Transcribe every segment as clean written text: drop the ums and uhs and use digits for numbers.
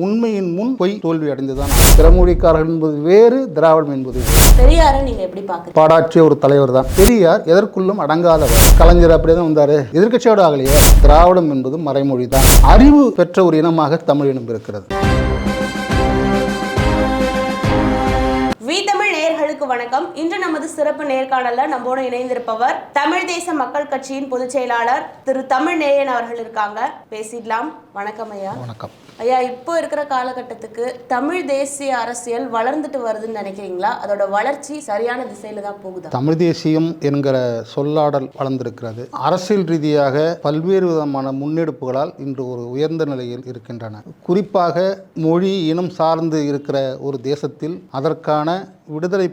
உண்மையின் முன் பொய் தோல்வி அடைந்துதான். பிறமொழிக்காரர்கள் என்பது வேறு, திராவிடம் என்பது வேறு. பெரியாரை நீங்க எப்படி பாக்குறீங்க? பாடாற்றிய ஒரு தலைவர் தான் பெரியார். எதற்குள்ளும் அடங்காதவர். கலைஞர் அப்படிதான் வந்தாரு, எதிர்க்கட்சியோட ஆகலையே. திராவிடம் என்பது மறைமொழி தான். அறிவு பெற்ற ஒரு இனமாக தமிழ் இனம் இருக்கிறது. தமிழ் நேயர்களுக்கு வணக்கம். இன்று நமது சிறப்பு நேர்காணல்ல நம்மோடு இணைந்திருப்பவர் தமிழ் தேச மக்கள் கட்சியின் பொதுச் செயலாளர் திரு தமிழ்நேயன் அவர்கள் இருக்காங்க. பேசிடலாம். வணக்கம் ஐயா. வணக்கம் ஐயா. இப்போ இருக்கிற காலகட்டத்துக்கு தமிழ் தேசிய அரசியல் வளர்ந்துட்டு வருதுன்னு நினைக்கிறீங்களா? அதோட வளர்ச்சி சரியான திசையில தான் போகுதா? தமிழ் தேசியம் என்கிற சொல்லாடல் வளர்ந்திருக்கிறது. அரசியல் ரீதியாக பல்வேறு விதமான முன்னெடுப்புகளால் இன்று ஒரு உயர்ந்த நிலையில் இருக்கின்றன. குறிப்பாக மொழி இனம் சார்ந்து இருக்கிற ஒரு தேசத்தில் அதற்கான விடுதலை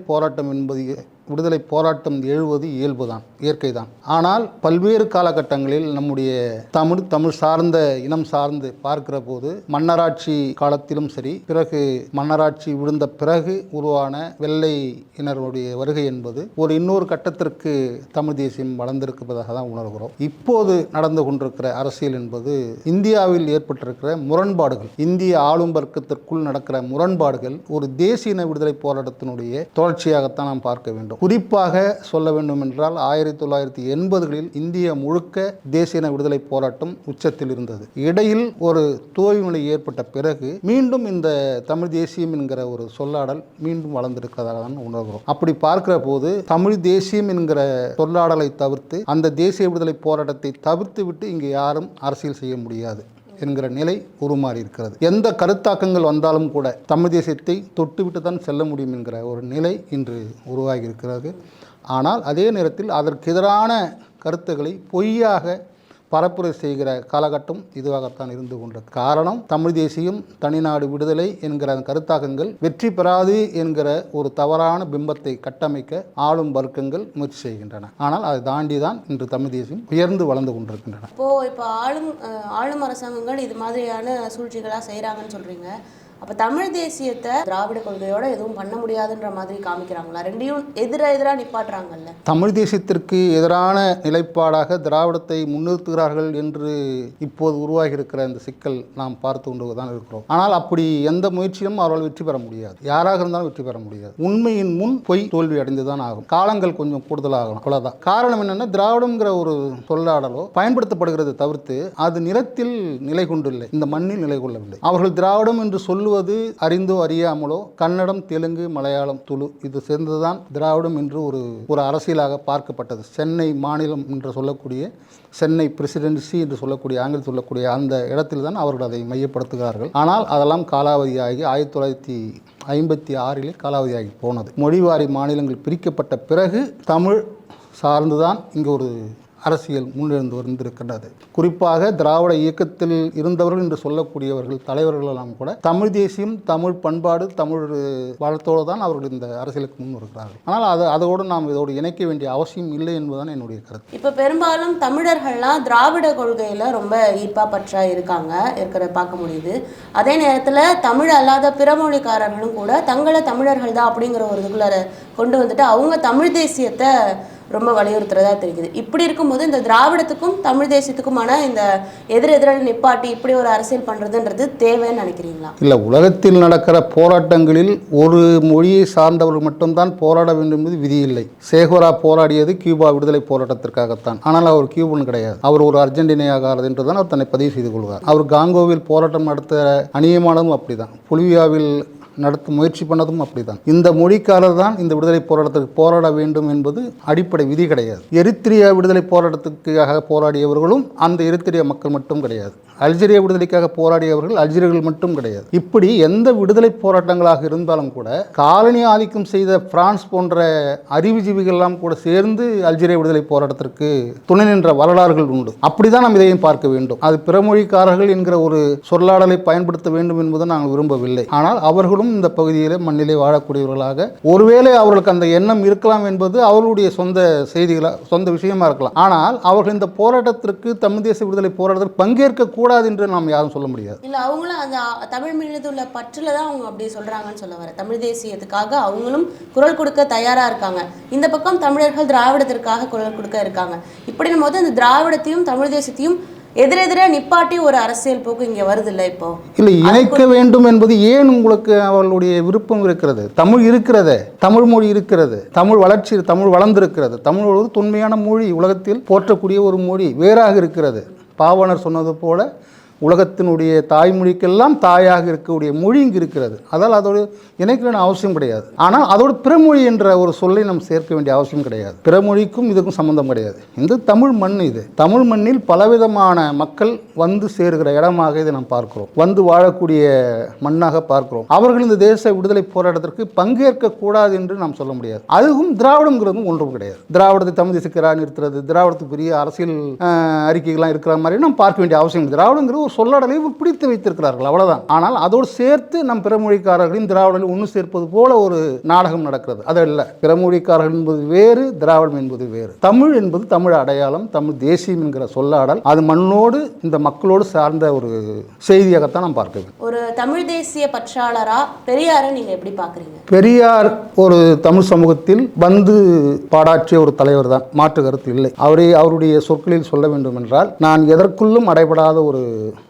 போராட்டம் எழுவது இயல்புதான், இயற்கைதான். ஆனால் பல்வேறு காலகட்டங்களில் நம்முடைய தமிழ் சார்ந்த இனம் சார்ந்து பார்க்கிற போது மன்னராட்சி காலத்திலும் சரி, பிறகு மன்னராட்சி விழுந்த பிறகு உருவான வெள்ளை இனருடைய வருகை என்பது ஒரு இன்னொரு கட்டத்திற்கு தமிழ் தேசியம் வளர்ந்திருப்பதாக தான் உணர்கிறோம். இப்போது நடந்து கொண்டிருக்கிற அரசியல் என்பது இந்தியாவில் ஏற்பட்டிருக்கிற முரண்பாடுகள், இந்திய ஆளும் வர்க்கத்திற்குள் நடக்கிற முரண்பாடுகள் ஒரு தேசிய இன விடுதலை போராட்டத்தினுடைய தொடர்ச்சியாகத்தான் நாம் பார்க்க வேண்டும். குறிப்பாக சொல்ல வேண்டும் என்றால் 1980களில் இந்தியா முழுக்க தேசிய இன விடுதலை போராட்டம் உச்சத்தில் இருந்தது. இடையில் ஒரு தோல்வி நிலை ஏற்பட்ட பிறகு மீண்டும் இந்த தமிழ் தேசியம் என்கிற ஒரு சொல்லாடல் மீண்டும் வளர்ந்திருக்கிறதாக தான் உணர்கிறோம். அப்படி பார்க்கிற போது தமிழ் தேசியம் என்கிற சொல்லாடலை தவிர்த்து, அந்த தேசிய விடுதலை போராட்டத்தை தவிர்த்து விட்டு இங்கு யாரும் அரசியல் செய்ய முடியாது என்கிற நிலை உருமாறி இருக்கிறது. எந்த கருத்தாக்கங்கள் வந்தாலும் கூட தமிழ் தேசியத்தை தொட்டுவிட்டு தான் செல்ல முடியும் என்கிற ஒரு நிலை இன்று உருவாகி இருக்கிறது. ஆனால் அதே நேரத்தில் அதற்கு எதிரான கருத்துக்களை பொய்யாக பரப்புரை செய்கிற காலகட்டம் இதுவாகத்தான் இருந்து கொண்டது. காரணம், தமிழ் தேசியம் தனிநாடு விடுதலை என்கிற கருத்தாக்கங்கள் வெற்றி பெறாது என்கிற ஒரு தவறான பிம்பத்தை கட்டமைக்க ஆளும் வர்க்கங்கள் முயற்சி செய்கின்றன. ஆனால் அதை தாண்டி தான் இன்று தமிழ் தேசியம் உயர்ந்து வளர்ந்து கொண்டிருக்கின்றன. இப்போ ஆளும் அரசாங்கங்கள் இது மாதிரியான சூழ்ச்சிகளாக செய்கிறாங்கன்னு சொல்றீங்க. அப்போ தமிழ் தேசியத்தை திராவிட கொள்கையோட எதுவும் பண்ண முடியாதுன்ற மாதிரி காமிக்கிறாங்களா? ரெண்டையும் எதிராக நிப்பாட்டுறாங்கல்ல. தமிழ் தேசியத்திற்கு எதிரான நிலைப்பாடாக திராவிடத்தை முன்னிறுத்துகிறார்கள் என்று இப்போது உருவாகி இருக்கிற இந்த சிக்கல் நாம் பார்த்து கொண்டு தான் இருக்கிறோம். ஆனால் அப்படி எந்த முயற்சியும் அவர்கள் வெற்றி பெற முடியாது. யாராக இருந்தாலும் வெற்றி பெற முடியாது. உண்மையின் முன் பொய் தோல்வி அடைந்துதான் ஆகும். காலங்கள் கொஞ்சம் கூடுதலாகும், அவ்வளவுதான். காரணம் என்னன்னா, திராவிடம்ங்கிற ஒரு சொல்லாடலோ பயன்படுத்தப்படுகிறது தவிர்த்து அது நிலத்தில் நிலை கொண்டில்லை, இந்த மண்ணில் நிலை கொள்ளவில்லை. அவர்கள் திராவிடம் என்று சொல்லுவது அறிந்தோ அறியாமலோ கன்னடம், தெலுங்கு, மலையாளம், துளு இது சேர்ந்துதான் திராவிடம் என்று ஒரு அரசியலாக பார்க்கப்பட்டது. சென்னை மாநிலம் என்று சொல்லக்கூடிய, சென்னை பிரசிடென்சி என்று சொல்லக்கூடிய, ஆங்கிலம் சொல்லக்கூடிய அந்த இடத்தில் தான் அவர்கள் அதை மையப்படுத்துகிறார்கள். ஆனால் அதெல்லாம் காலாவதியாகி 1956 காலாவதியாகி போனது. மொழிவாரி மாநிலங்கள் பிரிக்கப்பட்ட பிறகு தமிழ் சார்ந்துதான் இங்கு ஒரு அரசியல் முன்னிருந்து வந்திருக்கின்றது. குறிப்பாக திராவிட இயக்கத்தில் இருந்தவர்கள் என்று சொல்லக்கூடியவர்கள், தலைவர்களெல்லாம் கூட தமிழ் தேசியம், தமிழ் பண்பாடு, தமிழ் வளத்தோடு தான் அவர்கள் இந்த அரசியலுக்கு முன் வருகிறார்கள். ஆனால் அதோடு நாம் இதோடு இணைக்க வேண்டிய அவசியம் இல்லை என்பதுதான் என்னுடைய கருத்து. இப்போ பெரும்பாலும் தமிழர்கள்லாம் திராவிட கொள்கையில் ரொம்ப ஈர்ப்பா பற்றா இருக்கிறத பார்க்க முடியுது. அதே நேரத்தில் தமிழ் அல்லாத பிறமொழிக்காரர்களும் கூட தங்களை தமிழர்கள் தான் அப்படிங்கிற ஒரு இதுக்குள்ள கொண்டு வந்துட்டு அவங்க தமிழ் தேசியத்தை ரொம்ப வலியுறுத்துறதா தெரியுது. இப்படி இருக்கும்போது இந்த திராவிடத்துக்கும் தமிழ் தேசியத்துக்குமான இந்த எதிரெதிரல் நிப்பாட்டி இப்படி ஒரு அரசியல் பண்றதுன்றது தேவைன்னு நினைக்கிறீங்களா? இல்லை, உலகத்தில் நடக்கிற போராட்டங்களில் ஒரு மொழியை சார்ந்தவர்கள் மட்டும்தான் போராட வேண்டும் என்பது விதி இல்லை. சேகுவரா போராடியது கியூபா விடுதலை போராட்டத்திற்காகத்தான். ஆனால் அவர் கியூபன் கிடையாது. அவர் ஒரு அர்ஜென்டினியாகாரது என்று தான் அவர் தன்னை பதிவு செய்து கொள்வார். அவர் காங்கோவில் போராட்டம் நடத்த அணியமானதும் அப்படிதான். பொலிவியாவில் நடத்த முயற்சி பண்ணதும் அப்படிதான். இந்த மொழிக்காரர் தான் இந்த விடுதலை போராட்டத்துக்கு போராட வேண்டும் என்பது அடிப்படை விதி கிடையாது. எரித்திரியா விடுதலை போராட்டத்துக்காக போராடியவர்களும் அந்த எரித்திரியா மக்கள் மட்டும் கிடையாது. அல்ஜீரியா விடுதலைக்காக போராடியவர்கள் அல்ஜீரியர்கள் மட்டும் கிடையாது. இப்படி எந்த விடுதலை போராட்டங்களாக இருந்தாலும் கூட காலனி ஆதிக்கம் செய்த பிரான்ஸ் போன்ற அறிவுஜீவிகள் எல்லாம் கூட சேர்ந்து அல்ஜீரியா விடுதலை போராட்டத்திற்கு துணை நின்ற வரலாறுகள் உண்டு. அப்படிதான் நாம் இதையும் பார்க்க வேண்டும். அது பிறமொழிக்காரர்கள் என்கிற ஒரு சொல்லாடலை பயன்படுத்த வேண்டும் என்பதை நாங்கள் விரும்பவில்லை. ஆனால் அவர்களும் இந்த பகுதியிலே மண்ணிலே வாழக்கூடியவர்களாக, ஒருவேளை அவர்களுக்கு அந்த எண்ணம் இருக்கலாம் என்பது அவர்களுடைய சொந்த செய்திகளா, சொந்த விஷயமா இருக்கலாம். ஆனால் அவர்கள் இந்த போராட்டத்திற்கு, தமிழ் தேசிய விடுதலை போராட்டத்திற்கு பங்கேற்க கூடாது என்று நாம் யாரும் சொல்ல முடியாது. இல்ல, அவங்களும் அந்த தமிழ் மீது உள்ள பற்றுல தான் அவங்க அப்படி சொல்றாங்கன்னு சொல்ல வர. தமிழ் தேசியத்துக்காக அவங்களும் குரல் கொடுக்க தயாரா இருக்காங்க. இந்த பக்கம் தமிழர்கள் திராவிடத்திற்காக குரல் கொடுக்க இருக்காங்க. இப்படின் போது அந்த திராவிடத்தையும் தமிழ் தேசியத்தையும் எதிரெதிரே நிப்பாட்டி ஒரு அரசியல் போக்கு இங்கே வருது இல்லை இப்போ? இல்லை, இணைக்க வேண்டும் என்பது ஏன் உங்களுக்கு அவர்களுடைய விருப்பம் இருக்கிறது? தமிழ் இருக்கிறது, தமிழ் மொழி இருக்கிறது, தமிழ் வளர்ச்சி, தமிழ் வளர்ந்திருக்கிறது. தமிழ் ஒரு தொன்மையான மொழி, உலகத்தில் போற்றக்கூடிய ஒரு மொழி, வேறாக இருக்கிறது. பாவனர் சொன்னது போல உலகத்தினுடைய தாய்மொழிக்கெல்லாம் தாயாக இருக்கக்கூடிய மொழி இங்கு இருக்கிறது. அதால் அதோடு இணைக்க அவசியம் கிடையாது. ஆனால் அதோடு பிறமொழி என்ற ஒரு சொல்லை நாம் சேர்க்க வேண்டிய அவசியம் கிடையாது. பிறமொழிக்கும் இதுக்கும் சம்பந்தம் கிடையாது. இந்த தமிழ் மண், இது தமிழ் மண்ணில் பலவிதமான மக்கள் வந்து சேருகிற இடமாக இதை நாம் பார்க்கிறோம், வந்து வாழக்கூடிய மண்ணாக பார்க்கிறோம். அவர்கள் இந்த தேச விடுதலை போராட்டத்திற்கு பங்கேற்க கூடாது என்று நாம் சொல்ல முடியாது. அதுவும் திராவிடங்கிறதும் ஒன்றும் கிடையாது. திராவிடத்தை தமிழ் தேசியக்கராக நிறுத்துறது, திராவிடத்துக்கு பெரிய அரசியல் அறிக்கைகள்லாம் இருக்கிற மாதிரி நாம் பார்க்க வேண்டிய அவசியம் இல்லை. திராவிடங்கிறது சொல்லாடலை பிடித்து வைத்திருக்கிறார்கள், அவ்வளவுதான். ஆனால் அதோடு சேர்த்து நம் பிறமொழிக்காரர்களையும் திராவிடர்கள் ஒன்று சேர்ப்பது போல ஒரு நாடகம் நடக்கிறது. அது இல்லை. பிறமொழிக்காரர்கள் என்பது வேறு, திராவிடம் என்பது வேறு. தமிழ் என்பது தமிழ் அடையாளம், தமிழ் தேசியம் என்கிற சொல்லாடல். அது மண்ணோடு இந்த மக்களோடு சார்ந்த ஒரு செய்தியாகத்தான் நாம் பார்க்க வேண்டும். ஒரு தமிழ் தேசிய பற்றாளரா பெரியாரை நீங்க எப்படி பார்க்குறீங்க? பெரியார் ஒரு தமிழ் சமூகத்தில் வந்து பாடாற்றிய ஒரு தலைவர் தான், மாற்று கருத்து இல்லை. அவருடைய சொற்களில் சொல்ல வேண்டும் என்றால், நான் எதற்குள்ளும் அடைபடாத ஒரு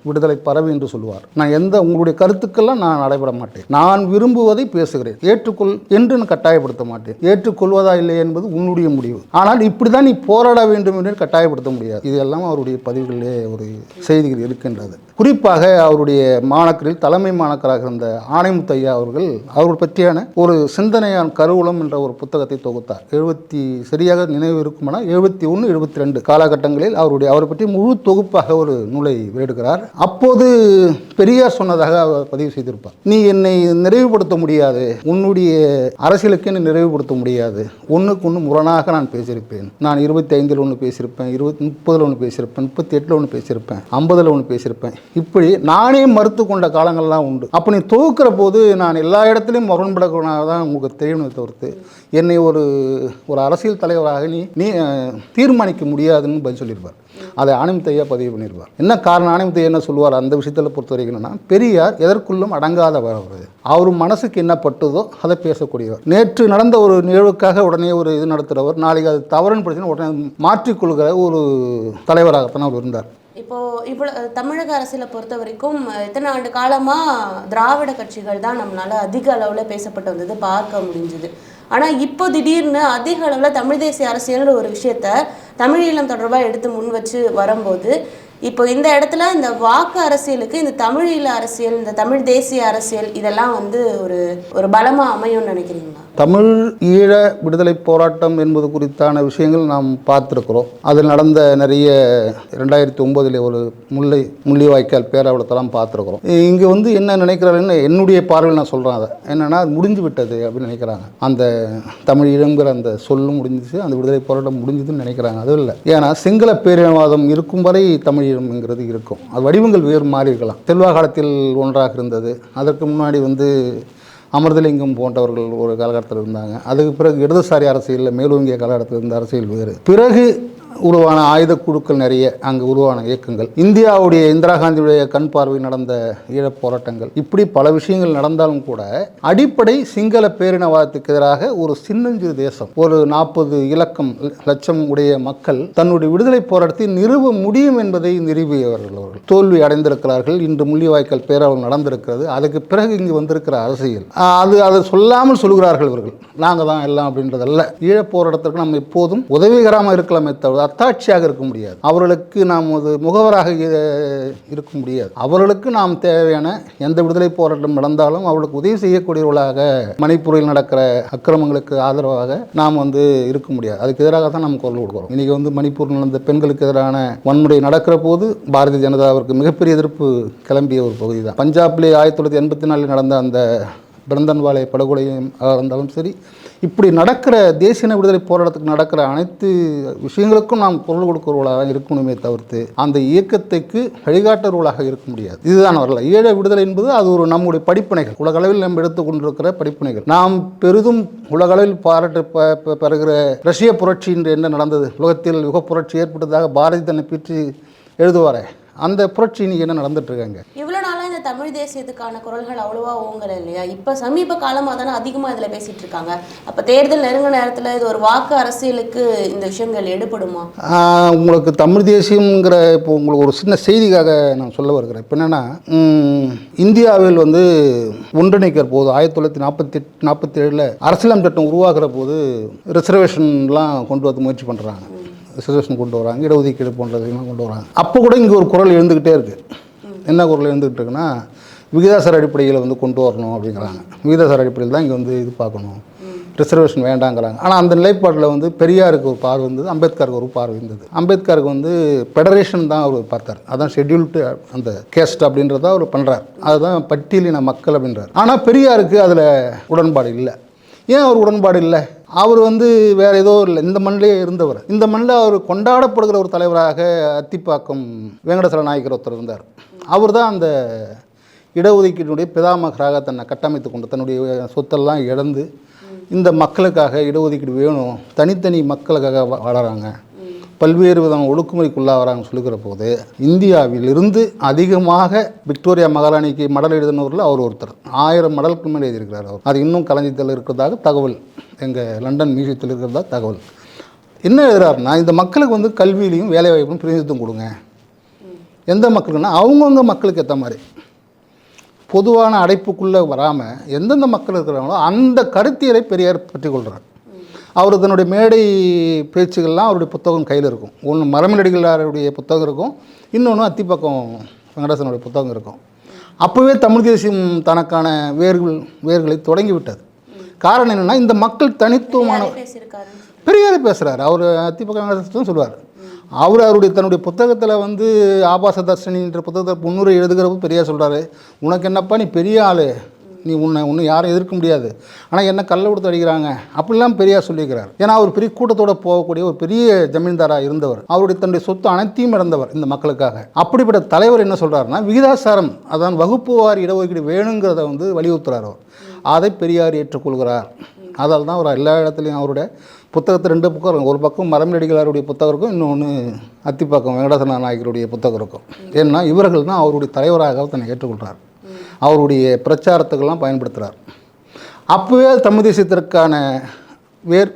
விடுதலை பறவை என்று சொல்லுவார். நான் உங்களுடைய கருத்துக்கெல்லாம் நான் அடைபட மாட்டேன், நான் விரும்புவதை பேசுகிறேன், ஏற்றுக்கொள் என்று நான் கட்டாயப்படுத்த மாட்டேன். ஏற்றுக்கொள்வதா இல்லை என்பது உன்னுடைய முடிவு. ஆனால் இப்படிதான் நீ போராட வேண்டும் என்று கட்டாயப்படுத்த முடியாது. இதெல்லாம் அவருடைய பதிவுகளிலே ஒரு செய்திகள் இருக்கின்றது. குறிப்பாக அவருடைய மாணக்கரில் தலைமை மாணக்கராக இருந்த ஆணைமுத்து ஐயா அவர்கள் பற்றியான ஒரு சிந்தனையான கருவூலம் என்ற ஒரு புத்தகத்தை தொகுத்தார். சரியாக நினைவு இருக்குமானால் 71, 72 காலகட்டங்களில் அவரை பற்றி முழு தொகுப்பாக ஒரு நூலை வெளியிடுகிறார். அப்போது பெரியார் சொன்னதாக அவர் பதிவு செய்திருப்பார். நீ என்னை நிறைவுபடுத்த முடியாது, உன்னுடைய அரசியலுக்கு என்னை நிறைவுபடுத்த முடியாது, ஒன்றுக்கு ஒன்று முரணாக நான் பேசியிருப்பேன். நான் 25 ஒன்று பேசியிருப்பேன், 30 ஒன்று பேசியிருப்பேன், 38 ஒன்று பேசியிருப்பேன், 50 ஒன்று பேசியிருப்பேன். இப்படி நானே மறுத்து கொண்ட காலங்கள்லாம் உண்டு. அப்போ நீ தொகுக்கிற போது நான் எல்லா இடத்துலையும் முரண்படக்கூடாது தான் உங்களுக்கு தெரியணும் தவிர்த்து என்னை ஒரு அரசியல் தலைவராக நீ தீர்மானிக்க முடியாதுன்னு பதில் சொல்லியிருப்பார். அதை ஆணைமுத்து ஐயா பதிவு பண்ணியிருப்பார். என்ன காரணம்? ஆணைமுத்து ஐயா என்ன சொல்லுவார் அந்த விஷயத்தில் பொறுத்த வரைக்கும் என்னன்னா, பெரியார் எதற்குள்ளும் அடங்காதவர். அவர் மனசுக்கு என்ன பட்டுதோ அதை பேசக்கூடியவர். நேற்று நடந்த ஒரு நிகழ்வுக்காக உடனே ஒரு இது நடத்துகிறவர், நாளைக்கு அது தவறுன்னு பிரச்சனை உடனே மாற்றிக்கொள்கிற ஒரு தலைவராகத்தான் அவர் இருந்தார். இப்போ இவ்வளோ தமிழக அரசியலை பொறுத்த வரைக்கும் இத்தனை ஆண்டு காலமாக திராவிட கட்சிகள் தான் நம்மளால அதிக அளவில் பேசப்பட்டு வந்தது பார்க்க முடிஞ்சுது. ஆனால் இப்போ திடீர்னு அதிக அளவில் தமிழ் தேசிய அரசியல்ன்ற ஒரு விஷயத்த தமிழீழம் தொடர்பாக எடுத்து முன் வச்சு வரும்போது, இப்போ இந்த இடத்துல இந்த வாக்கு அரசியலுக்கு இந்த தமிழீழ அரசியல், இந்த தமிழ் தேசிய அரசியல் இதெல்லாம் ஒரு பலமாக அமையும்னு நினைக்கிறீங்களா? தமிழ் ஈழ விடுதலை போராட்டம் என்பது குறித்தான விஷயங்கள் நாம் பார்த்துருக்கிறோம். அதில் நடந்த நிறைய 2009 ஒரு முள்ளிவாய்க்கால் பேராவளத்தெல்லாம் பார்த்துருக்குறோம். இங்கே என்ன நினைக்கிறாருன்னு என்னுடைய பார்வையில் நான் சொல்கிறேன். அதை என்னென்னா முடிஞ்சு விட்டது அப்படின்னு நினைக்கிறாங்க. அந்த தமிழ் ஈழங்கிற அந்த சொல்லும் முடிஞ்சிச்சு, அந்த விடுதலை போராட்டம் முடிஞ்சதுன்னு நினைக்கிறாங்க. அதுவும் இல்லை. ஏன்னா சிங்கள பேரினவாதம் இருக்கும் வரை தமிழ் ஈழம்ங்கிறது இருக்கும். அது வடிவங்கள் வேறு மாறி இருக்கலாம். செல்வா காலத்தில் ஒன்றாக இருந்தது. அதற்கு முன்னாடி அமிர்தலிங்கம் போன்றவர்கள் ஒரு காலகட்டத்தில் இருந்தாங்க. அதுக்கு பிறகு இடதுசாரி அரசியலில் மேலோங்கிய காலகட்டத்தில் இருந்த அரசியல் வேறு. பிறகு உருவான ஆயுத குழுக்கள் நிறைய, அங்கு உருவான இயக்கங்கள், இந்தியாவுடைய இந்திரா காந்தியுடைய கண் பார்வை நடந்த ஈழப் போராட்டங்கள், இப்படி பல விஷயங்கள் நடந்தாலும் கூட அடிப்படை சிங்கள பேரினவாதத்துக்கு எதிராக ஒரு சின்னஞ்சிறு தேசம், ஒரு 40 லட்சம் உடைய மக்கள் தன்னுடைய விடுதலை போராட்டத்தை நிறுவ முடியும் என்பதை நிறுவியவர்கள். அவர்கள் தோல்வி அடைந்திருக்கிறார்கள். இன்று முள்ளிவாய்க்கால் பேராவல் நடந்திருக்கிறது. அதுக்கு பிறகு இங்கு வந்திருக்கிற அரசியல் அதை சொல்லாமல் சொல்கிறார்கள் இவர்கள், நாங்கள் தான் எல்லாம் அப்படின்றதல்ல. ஈழப் போராட்டத்திற்கு நம்ம எப்போதும் உதவிகரமாக இருக்கலாமே தவிர அத்தாட்சியாக இருக்க முடியாது. அவர்களுக்கு நாம் ஒரு முகவராக இருக்க முடியாது. அவர்களுக்கு நாம் தேவையான எந்த விடுதலை போராட்டம் நடந்தாலும் அவர்களுக்கு உதவி செய்யக்கூடியவர்களாக, மணிப்பூரில் நடக்கிற அக்கிரமங்களுக்கு ஆதரவாக நாம் இருக்க முடியாது. அதுக்கு எதிராக தான் நாம் குரல் கொடுக்கிறோம். இன்னைக்கு மணிப்பூரில் நடந்த பெண்களுக்கு எதிரான வன்முறை நடக்கிற போது பாரதிய ஜனதாவிற்கு மிகப்பெரிய எதிர்ப்பு கிளம்பிய ஒரு பகுதி தான். பஞ்சாப்லேயே 1984 நடந்த அந்த பிறந்தன்வாலை படுகொலையும் இருந்தாலும் சரி, இப்படி நடக்கிற தேசிய விடுதலை போராட்டத்துக்கு நடக்கிற அனைத்து விஷயங்களுக்கும் நாம் குரல் கொடுக்கிறவர்களாக இருக்கணுமே தவிர்த்து அந்த இயக்கத்துக்கு வழிகாட்டுறவர்களாக இருக்க முடியாது. இதுதான் வரல. ஈழ விடுதலை என்பது அது ஒரு நம்முடைய படிப்பினைகள், உலகளவில் நம்ம எடுத்துக்கொண்டிருக்கிற படிப்பினைகள். நாம் பெரிதும் உலகளவில் பாராட்டு பெறுகிற ரஷ்ய புரட்சி என்று என்ன நடந்தது, உலகத்தில் யுக புரட்சி ஏற்பட்டதாக பாரதி தன்னை பற்றி எழுதுவாரே, அந்த புரட்சி இன்னைக்கு என்ன நடந்துட்டு இருக்காங்க? இவ்வளோ நாளாக இந்த தமிழ் தேசியத்துக்கான குரல்கள் அவ்வளோவா ஓங்கலை இல்லையா? இப்போ சமீப காலமாக தானே அதிகமாக இதில் பேசிகிட்டு இருக்காங்க. அப்போ தேர்தல் நெருங்கின நேரத்தில் இது ஒரு வாக்கு அரசியலுக்கு இந்த விஷயங்கள் எடுபடுமா? உங்களுக்கு தமிழ் தேசியங்கிற இப்போ உங்களுக்கு ஒரு சின்ன செய்திக்காக நான் சொல்ல வருகிறேன். இப்போ என்னென்னா, இந்தியாவில் வந்து ஒன்றிணைக்கிற போது 1947 அரசியலமைப்பு சட்டம் உருவாக்குற போது ரிசர்வேஷன்லாம் கொண்டு வந்து முயற்சி பண்ணுறாங்க. ரிசர்வேஷன் கொண்டு வராங்க, இடஒதுக்கீடு போன்றதையும் கொண்டு வராங்க. அப்போ கூட இங்கே ஒரு குரல் எழுந்துக்கிட்டே இருக்குது. என்ன குரல் எழுந்துக்கிட்டு இருக்குன்னா, விகிதாசார அடிப்படையில் வந்து கொண்டு வரணும் அப்படிங்கிறாங்க. விகிதாசார அடிப்படையில் தான் இங்கே வந்து இது பார்க்கணும், ரிசர்வேஷன் வேண்டாங்கிறாங்க. ஆனால் அந்த நிலைப்பாட்டில் வந்து பெரியாருக்கு ஒரு பார்வை இருந்தது, அம்பேத்கருக்கு ஒரு பார்வை இருந்தது. அம்பேத்கருக்கு வந்து ஃபெடரேஷன் தான் அவர் பார்த்தார். அதான் ஷெட்யூல்டு அந்த கேஸ்ட் அப்படின்றத அவர் பண்ணுறார். அதுதான் பட்டியலின மக்கள் அப்படின்றார். ஆனால் பெரியாருக்கு அதில் உடன்பாடு இல்லை. ஏன் அவர் உடன்பாடு இல்லை? அவர் வந்து வேறு ஏதோ இல்லை, இந்த மண்ணிலே இருந்தவர். இந்த மண்ணில் அவர் கொண்டாடப்படுகிற ஒரு தலைவராக அத்திப்பாக்கம் வெங்கடேசர நாயக்கர் ஒருத்தர் இருந்தார். அவர் தான் அந்த இடஒதுக்கீட்டினுடைய பிதாமகராக தன்னை கட்டமைத்து கொண்டு தன்னுடைய சொத்தெல்லாம் இழந்து இந்த மக்களுக்காக இடஒதுக்கீடு வேணும், தனித்தனி மக்களுக்காக வாழறாங்க, பல்வேறு விதமான ஒடுக்குமுறைக்குள்ளாகிறாங்க சொல்லுகிற போது இந்தியாவிலிருந்து அதிகமாக விக்டோரியா மகாராணிக்கு மடல் எழுதினவரில் அவர் ஒருத்தர். 1000 மடலுக்கு மேலே எழுதியிருக்கிறார் அவர். அது இன்னும் களஞ்சியத்தில் இருக்கிறதாக தகவல், எங்கள் லண்டன் மியூசியத்தில் இருக்கிறதா தகவல். என்ன எழுதுறாருன்னா, இந்த மக்களுக்கு வந்து கல்வியிலையும் வேலைவாய்ப்பும் பிரதிநிதித்துவம் கொடுங்க. எந்த மக்களுக்குன்னா அவங்கவுங்க மக்களுக்கு ஏற்ற மாதிரி பொதுவான அடைப்புக்குள்ளே வராமல் எந்தெந்த மக்கள் இருக்கிறாங்களோ அந்த கருத்தியலை பெரியார் பற்றி கொள்கிறார். அவர் தன்னுடைய மேடை பேச்சுகள்லாம் அவருடைய புத்தகம் கையில் இருக்கும். ஒன்று மரமலடிகளாருடைய புத்தகம் இருக்கும், இன்னொன்று அத்திப்பக்கம் வெங்கடேசனுடைய புத்தகம் இருக்கும். அப்போவே தமிழ் தேசியம் தனக்கான வேர்களை தொடங்கி விட்டது. காரணம் என்னென்னா, இந்த மக்கள் தனித்துவமான பெரியாரே பேசுகிறார். அவர் அத்திப்பக்கம் வெங்கடேசன் சொல்லுவார். அவருடைய தன்னுடைய புத்தகத்தில் வந்து ஆபாச தர்ஷனின்ற புத்தகத்தை முன்னுரை எழுதுகிறப்போ பெரியார் சொல்கிறாரு, உனக்கு என்னப்பா, நீ பெரிய ஆள், நீ உன்னை யாரும் எதிர்க்க முடியாது, ஆனால் என்ன கல்லை கொடுத்து அடிக்கிறாங்க அப்படிலாம் பெரியார் சொல்லியிருக்கிறார். ஏன்னா அவர் பெரிய கூட்டத்தோடு போகக்கூடிய ஒரு பெரிய ஜமீன்தாராக இருந்தவர். அவருடைய தன்னுடைய சொத்து அனைத்தையும் இழந்தவர் இந்த மக்களுக்காக. அப்படிப்பட்ட தலைவர் என்ன சொல்கிறாருன்னா, விகிதாசாரம், அதான் வகுப்புவார் இடஒதுக்கீடு வேணுங்கிறத வந்து வலியுறுத்துகிறார் அவர். அதை பெரியார் ஏற்றுக்கொள்கிறார். அதால் தான் அவர் எல்லா இடத்துலையும் அவருடைய புத்தகத்தை 2 பக்கம் இருக்கும். ஒரு பக்கம் மரமலடிகளாருடைய புத்தகம் இருக்கும், இன்னொன்று அத்திப்பாக்கம் வெங்கடேசன நாயக்கருடைய புத்தகம் இருக்கும். ஏன்னா இவர்கள் தான் அவருடைய தலைவராக தன்னை ஏற்றுக்கொள்கிறார், அவருடைய பிரச்சாரத்துக்கெல்லாம் பயன்படுத்துகிறார். அப்போவே தமிழ் தேசியத்திற்கான வேர்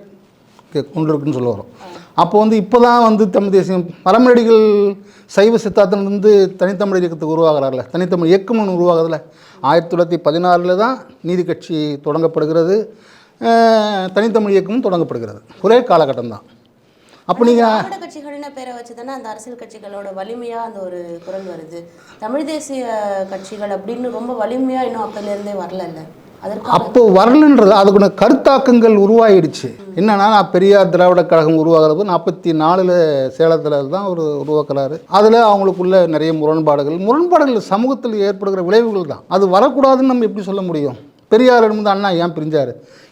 கொண்டிருக்குன்னு சொல்ல வரும். அப்போ வந்து இப்போ தான் வந்து தமிழ் தேசியம் மரமலடிகள் சைவ சித்தாந்தத்திலிருந்து தனித்தமிழ் இயக்கத்துக்கு உருவாகிறார்ல, தனித்தமிழ் இயக்கம் ஒன்று உருவாகிறதுல 1914 தான் நீதி கட்சி தொடங்கப்படுகிறது, தனித்தமிழ் இயக்கமும் தொடங்கப்படுகிறது. ஒரே காலகட்டம் தான். அப்போ நீங்கள் கட்சிகள்னு பேரை வச்சு தானே அந்த அரசியல் கட்சிகளோட வலிமையாக அந்த ஒரு குரல் வருது. தமிழ் தேசிய கட்சிகள் அப்படின்னு ரொம்ப வலிமையாக இன்னும் அப்போலேருந்தே வரல. அப்போ வரலன்றது அதுக்குள்ள கருத்தாக்கங்கள் உருவாயிடுச்சு. என்னன்னா, நான் பெரியார் திராவிட கழகம் உருவாகிறது 44 சேலத்தில் தான் அவர் உருவாக்குறாரு. அதில் அவங்களுக்குள்ள நிறைய முரண்பாடுகள் சமூகத்தில் ஏற்படுகிற விளைவுகள் தான். அது வரக்கூடாதுன்னு நம்ம எப்படி சொல்ல முடியும்? பெரியார் இருந்து அண்ணா ஏன் பிரிஞ்சார்,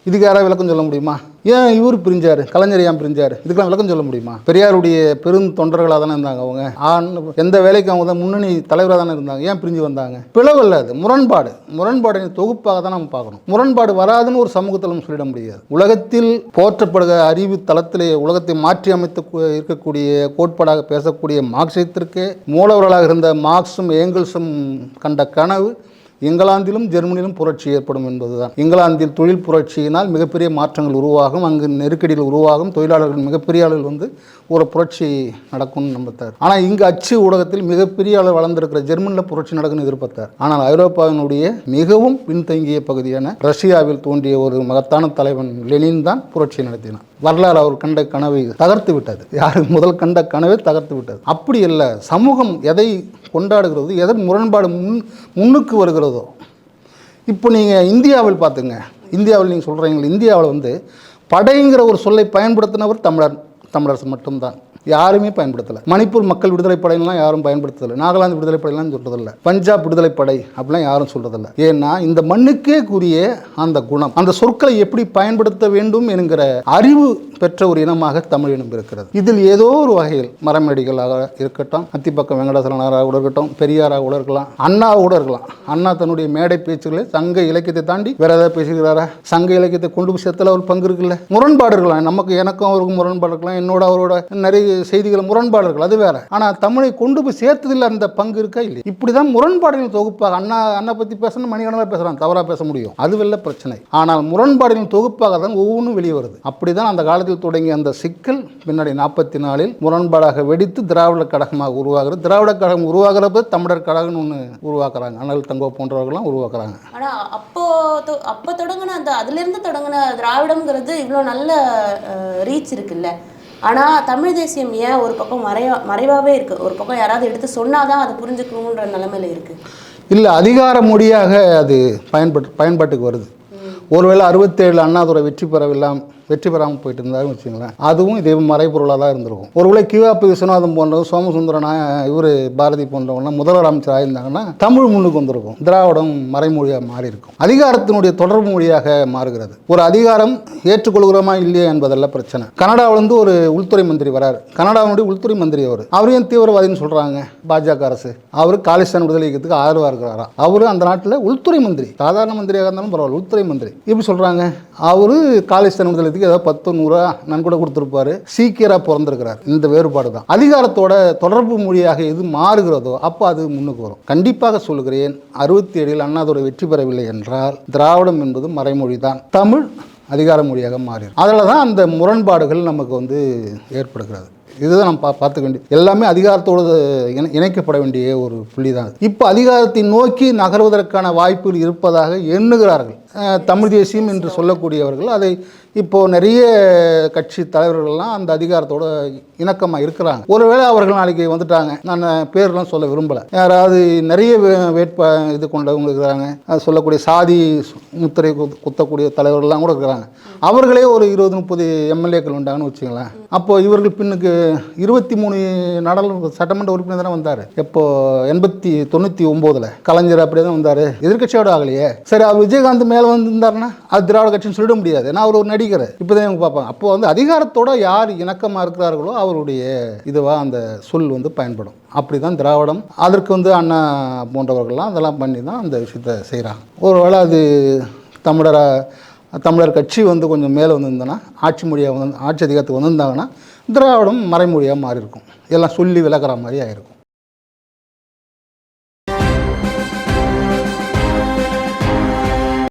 இதுக்கு யாராவது விளக்கம் சொல்ல முடியுமா? ஏன் இவர் பிரிஞ்சார், கலைஞர் ஏன் பிரிஞ்சார், இதுக்கெல்லாம் விளக்கம் சொல்ல முடியுமா? பெரியாருடைய பெரும் தொண்டர்களாக தானே இருந்தாங்க அவங்க. எந்த வேலைக்கு அவங்க தான் முன்னணி தலைவராக தானே இருந்தாங்க. ஏன் பிரிஞ்சு வந்தாங்க? பிளவல்ல, அது முரண்பாடின் தொகுப்பாக தான் நம்ம பார்க்கணும். முரண்பாடு வராதுன்னு ஒரு சமூகத்தில் நம்ம சொல்லிட முடியாது. உலகத்தில் போற்றப்படுகிற அறிவு தளத்திலே உலகத்தை மாற்றி அமைத்து இருக்கக்கூடிய கோட்பாடாக பேசக்கூடிய மார்க்சியத்திற்கு மூலவர்களாக இருந்த மார்க்சும் ஏங்கல்ஸும் கண்ட கனவு இங்கிலாந்திலும் ஜெர்மனியிலும் புரட்சி ஏற்படும் என்பதுதான். இங்கிலாந்தில் தொழில் புரட்சியினால் மிகப்பெரிய மாற்றங்கள் உருவாகும், அங்கு நெருக்கடிகள் உருவாகும், தொழிலாளர்கள் மிகப்பெரிய அளவில் வந்து ஒரு புரட்சி நடக்கும்னு நம்பத்தார். ஆனால் இங்கு அச்சு ஊடகத்தில் மிகப்பெரிய அளவு வளர்ந்திருக்கிற ஜெர்மனியில் புரட்சி நடக்கும்னு எதிர்பார்த்தார். ஆனால் ஐரோப்பாவினுடைய மிகவும் பின்தங்கிய பகுதியான ரஷ்யாவில் தோன்றிய ஒரு மகத்தான தலைவன் லெனின் தான் புரட்சி நடத்தினார். வரலாறு அவர் கண்ட கனவை தகர்த்து விட்டது. யாருக்கு முதல் கண்ட கனவை தகர்த்து விட்டது. அப்படி அல்ல, சமூகம் எதை கொண்டாடுகிறது, எதன் முரண்பாடு முன்னுக்கு வருகிறதோ. இப்போ நீங்கள் இந்தியாவில் பார்த்துங்க, இந்தியாவில் நீங்கள் சொல்கிறீங்க, இந்தியாவில் வந்து படைங்கிற ஒரு சொல்லை பயன்படுத்தினவர் தமிழரசு மட்டும்தான். யாருமே பயன்படுத்தலை. மணிப்பூர் மக்கள் விடுதலை படையெல்லாம் யாரும் பயன்படுத்தலை. நாகாலாந்து விடுதலை படையெல்லாம் சொல்கிறதில்ல. பஞ்சாப் விடுதலை படை அப்படிலாம் யாரும் சொல்கிறதில்ல. ஏன்னா இந்த மண்ணுக்கே கூறிய அந்த குணம், அந்த சொற்களை எப்படி பயன்படுத்த வேண்டும் என்கிற அறிவு பெற்ற ஒரு இனமாக தமிழ் இனம் இருக்கிறது. இதில் ஏதோ ஒரு வகையில் மரமேடிகளாக இருக்கட்டும், அத்திப்பக்கம் வெங்கடாசலனாராக கூட இருக்கட்டும், பெரியாராக கூட இருக்கலாம், அண்ணாவாக கூட இருக்கலாம். அண்ணா தன்னுடைய மேடை பேச்சுக்களை சங்க இலக்கியத்தை தாண்டி வேற ஏதாவது பேசுகிறாரா? சங்க இலக்கியத்தை கொண்டு போய் சேர்த்தல ஒரு பங்கு இருக்குல்ல. முரண்பாடு இருக்கலாம், நமக்கு எனக்கும் அவருக்கும் முரண்பாடு இருக்கலாம், என்னோட அவரோட நிறைய செய்திகள் முரண்பாடு இருக்கலாம், அது வேற. ஆனால் தமிழை கொண்டு போய் சேர்த்ததில் அந்த பங்கு இருக்கா இல்லை. இப்படிதான் முரண்பாடுகள் தொகுப்பாக அண்ணா பற்றி பேசணும், மணிகண்டனாக பேசுகிறான், தவறாக பேச முடியும், அது வெல்ல பிரச்சனை. ஆனால் முரண்பாடுகளின் தொகுப்பாக தான் ஒவ்வொன்றும் வெளியே வருது. அப்படிதான் அந்த காலத்தில் தொடங்கிய அந்த சிக்கல் பின்னாடி 44 முரண்பாடாக வெடித்து திராவிட கழகமாக உருவாகிறது. திராவிட கழகம் உருவாகிறப்ப தமிழர் கழகம்னு ஒன்று உருவாக்குறாங்க. அண்ணல் தங்கோ போன்றவர்கள்லாம் உருவாக்குறாங்க. ஆனால் அப்போ தொடங்கின அந்த அதிலிருந்து தொடங்கின திராவிடம்ங்கிறது இவ்வளோ நல்ல ரீச் இருக்குல்ல. ஆனால் தமிழ் தேசியம் ஏன் ஒரு பக்கம் மறைவாகவே இருக்குது, ஒரு பக்கம் யாராவது எடுத்து சொன்னாதான் அதை புரிஞ்சுக்கணுன்ற நிலைமையில இருக்குது. இல்லை, அதிகார மொழியாக அது பயன்பாட்டுக்கு வருது. ஒருவேளை 67 அண்ணாதுரை வெற்றி பெறாமல் போயிட்டு இருந்தாருன்னு வச்சுங்களேன், அதுவும் இதே மறைபொருளாக தான் இருந்திருக்கும். ஒருவேளை கியூஆப்பி விஸ்வநாதன் போன்றவர், சோமசுந்தரனா, இவர் பாரதி போன்றவங்களாம் முதல்வர் அமைச்சர் ஆயிருந்தாங்கன்னா தமிழ் முன்னுக்கு வந்திருக்கும், திராவிடம் மறைமொழியாக மாறி இருக்கும். அதிகாரத்தினுடைய தொடர்பு மொழியாக மாறுகிறது. ஒரு அதிகாரம் ஏற்றுக்கொள்கிறோமா இல்லையா என்பதல்ல பிரச்சனை. கனடாவிலிருந்து ஒரு உள்துறை மந்திரி வராரு. கனடாவினுடைய உள்துறை மந்திரி அவரையும் தீவிரவாதின்னு சொல்கிறாங்க பாஜக அரசு. அவர் காலிஸ்தான் விடுதலை இயக்கத்துக்கு ஆதரவாக இருக்கிறாரா? அவரு அந்த நாட்டில் உள்துறை மந்திரி, சாதாரண மந்திரியாக இருந்தாலும் பரவாயில்ல, உள்துறை மந்திரி. எப்படி சொல்கிறாங்க? அவரு காலிஸ்தான் விடுதலை ஏதாவது 10-100 நன்கொடை கொடுத்திருப்பாரு, சீக்கியரா பிறந்திருக்கிறார். இந்த வேறுபாடு தான். அதிகாரத்தோட தொடர்பு மொழியாக எது மாறுகிறதோ அப்போ அது முன்னுக்கு வரும். கண்டிப்பாக சொல்கிறேன், 67 அண்ணாதுரை வெற்றி பெறவில்லை என்றால் திராவிடம் என்பது மறைமொழி தான், தமிழ் அதிகார மொழியாக மாறிடும். அதில் தான் அந்த முரண்பாடுகள் நமக்கு ஏற்படுகிறது. இதுதான் நம்ம பார்த்துக்க வேண்டிய, எல்லாமே அதிகாரத்தோடு இணைக்கப்பட வேண்டிய ஒரு புள்ளி தான். இப்போ அதிகாரத்தை நோக்கி நகர்வதற்கான வாய்ப்புகள் இருப்பதாக எண்ணுகிறார்கள் தமிழ் தேசியம் என்று சொல்லக்கூடியவர்கள். அதை இப்போது நிறைய கட்சி தலைவர்கள்லாம் அந்த அதிகாரத்தோட இணக்கமாக இருக்கிறாங்க. ஒருவேளை அவர்கள் நாளைக்கு வந்துட்டாங்க, நான் பேர்லாம் சொல்ல விரும்பலை, யாராவது நிறைய இது கொண்டவங்க இருக்கிறாங்க, அது சொல்லக்கூடிய சாதி முத்திரை குத்தக்கூடிய தலைவர்கள்லாம் கூட இருக்கிறாங்க. அவர்களே ஒரு 20-30 எம்எல்ஏக்கள் வந்தாங்கன்னு வச்சுங்களேன். அப்போது இவர்கள் பின்னுக்கு 23 சட்டமன்ற உறுப்பினர் தானே வந்தார். எப்போ 99 கலைஞர் அப்படியே தான் வந்தார், எதிர்கட்சியோட ஆகலையே. சரி, அவர் விஜயகாந்த் மேலே வந்திருந்தாருன்னா அது திராவிட கட்சின்னு சொல்லிட முடியாது, ஏன்னா அவர் ஒரு நடிகர். இப்போதான் இவங்க பார்ப்பாங்க. அப்போ அதிகாரத்தோட யார் இணக்கமாக இருக்கிறார்களோ அவருடைய இதுவாக அந்த சொல் பயன்படும். அப்படி தான் திராவிடம். அதற்கு அண்ணா போன்றவர்கள்லாம் அதெல்லாம் பண்ணி தான் அந்த விஷயத்தை செய்கிறாங்க. ஒருவேளை அது தமிழர் கட்சி கொஞ்சம் மேலே வந்திருந்தோன்னா, ஆட்சி மொழியாக ஆட்சி அதிகாரத்துக்கு வந்திருந்தாங்கன்னா திராவிடம் மறைமொழியாக மாறி இருக்கும், எல்லாம் சொல்லி விளக்குற மாதிரி ஆயிருக்கும்.